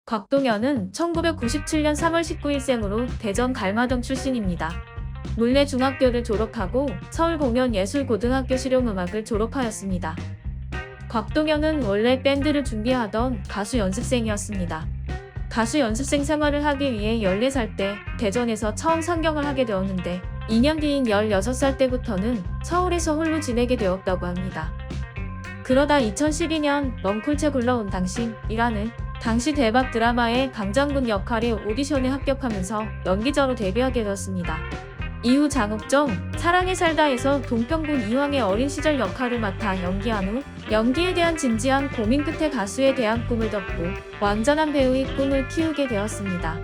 곽동현은 1997년 3월 19일생으로 대전 갈마동 출신입니다. 물레중학교를 졸업하고 서울공연예술고등학교 실용음악을 졸업하였습니다. 곽동현은 원래 밴드를 준비하던 가수 연습생이었습니다. 가수 연습생 생활을 하기 위해 14살 때 대전에서 처음 상경을 하게 되었는데 2년 뒤인 16살 때부터는 서울에서 홀로 지내게 되었다고 합니다. 그러다 2012년 넝쿨째 굴러온 당신이라는 당시 대박 드라마의 강장군 역할에 오디션에 합격하면서 연기자로 데뷔하게 되었습니다. 이후 장욱정, 사랑에 살다에서 동평군 이황의 어린 시절 역할을 맡아 연기한 후 연기에 대한 진지한 고민 끝에 가수에 대한 꿈을 덮고 완전한 배우의 꿈을 키우게 되었습니다.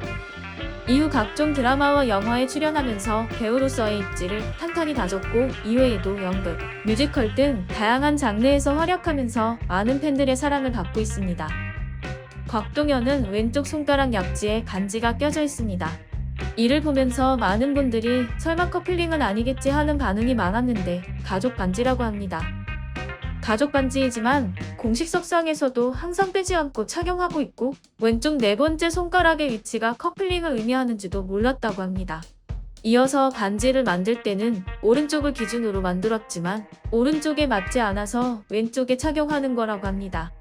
이후 각종 드라마와 영화에 출연하면서 배우로서의 입지를 탄탄히 다졌고 이외에도 연극, 뮤지컬 등 다양한 장르에서 활약하면서 많은 팬들의 사랑을 받고 있습니다. 곽동현은 왼쪽 손가락 약지에 간지가 껴져 있습니다. 이를 보면서 많은 분들이 설마 커플링은 아니겠지 하는 반응이 많았는데 가족 반지라고 합니다. 가족 반지이지만 공식 석상에서도 항상 빼지 않고 착용하고 있고 왼쪽 네 번째 손가락의 위치가 커플링을 의미하는지도 몰랐다고 합니다. 이어서 반지를 만들 때는 오른쪽을 기준으로 만들었지만 오른쪽에 맞지 않아서 왼쪽에 착용하는 거라고 합니다.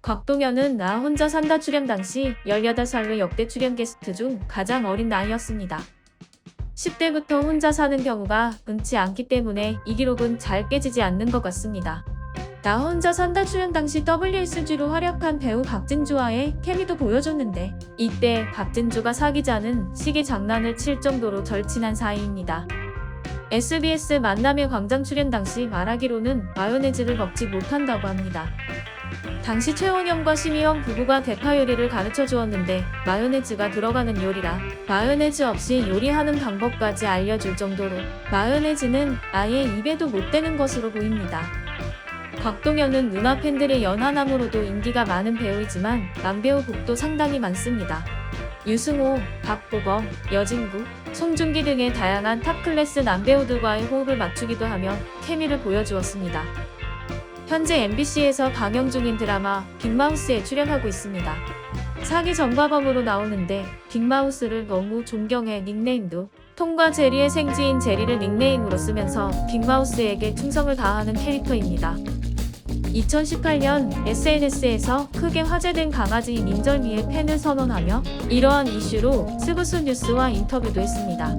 곽동현은 나 혼자 산다 출연 당시 18살로 역대 출연 게스트 중 가장 어린 나이였습니다. 10대부터 혼자 사는 경우가 많지 않기 때문에 이 기록은 잘 깨지지 않는 것 같습니다. 나 혼자 산다 출연 당시 WSG로 활약한 배우 박진주와의 케미도 보여줬는데 이때 박진주가 사귀자는 식의 장난을 칠 정도로 절친한 사이입니다. SBS 만남의 광장 출연 당시 말하기로는 마요네즈를 먹지 못한다고 합니다. 당시 최원영과 심희영 부부가 대파 요리를 가르쳐 주었는데 마요네즈가 들어가는 요리라 마요네즈 없이 요리하는 방법까지 알려줄 정도로 마요네즈는 아예 입에도 못 대는 것으로 보입니다. 곽동현은 누나 팬들의 연하남으로도 인기가 많은 배우이지만 남배우 복도 상당히 많습니다. 유승호, 박보검, 여진구, 송중기 등의 다양한 탑클래스 남배우들과의 호흡을 맞추기도 하며 케미를 보여주었습니다. 현재 MBC에서 방영 중인 드라마 빅마우스에 출연하고 있습니다. 사기 전과범으로 나오는데 빅마우스를 너무 존경해 닉네임도 톰과 제리의 생지인 제리를 닉네임으로 쓰면서 빅마우스에게 충성을 다하는 캐릭터입니다. 2018년 SNS에서 크게 화제된 강아지인 인절미의 팬을 선언하며 이러한 이슈로 스브스 뉴스와 인터뷰도 했습니다.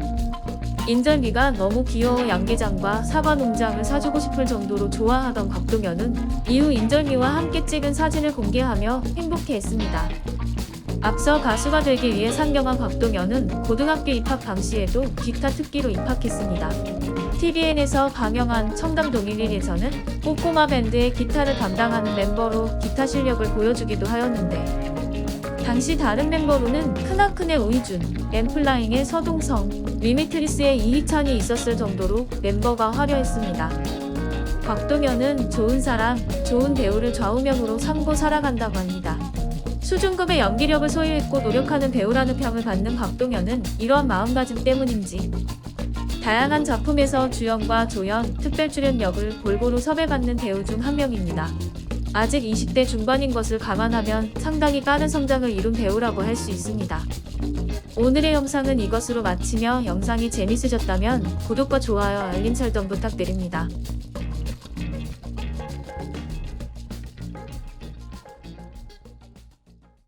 인절미가 너무 귀여워 양계장과 사과 농장을 사주고 싶을 정도로 좋아하던 곽동현은 이후 인절미와 함께 찍은 사진을 공개하며 행복해했습니다. 앞서 가수가 되기 위해 상경한 곽동현은 고등학교 입학 당시에도 기타 특기로 입학했습니다. TVN에서 방영한 청담동일일에서는 꼬꼬마 밴드의 기타를 담당하는 멤버로 기타 실력을 보여주기도 하였는데 당시 다른 멤버로는 크나큰의 우희준, 엠플라잉의 서동성, 리미트리스의 이희찬이 있었을 정도로 멤버가 화려했습니다. 곽동현은 좋은 사람, 좋은 배우를 좌우명으로 삼고 살아간다고 합니다. 수준급의 연기력을 소유했고 노력하는 배우라는 평을 받는 곽동현은 이러한 마음가짐 때문인지 다양한 작품에서 주연과 조연, 특별 출연 역을 골고루 섭외받는 배우 중 한 명입니다. 아직 20대 중반인 것을 감안하면 상당히 빠른 성장을 이룬 배우라고 할 수 있습니다. 오늘의 영상은 이것으로 마치며 영상이 재밌으셨다면 구독과 좋아요, 알림 설정 부탁드립니다.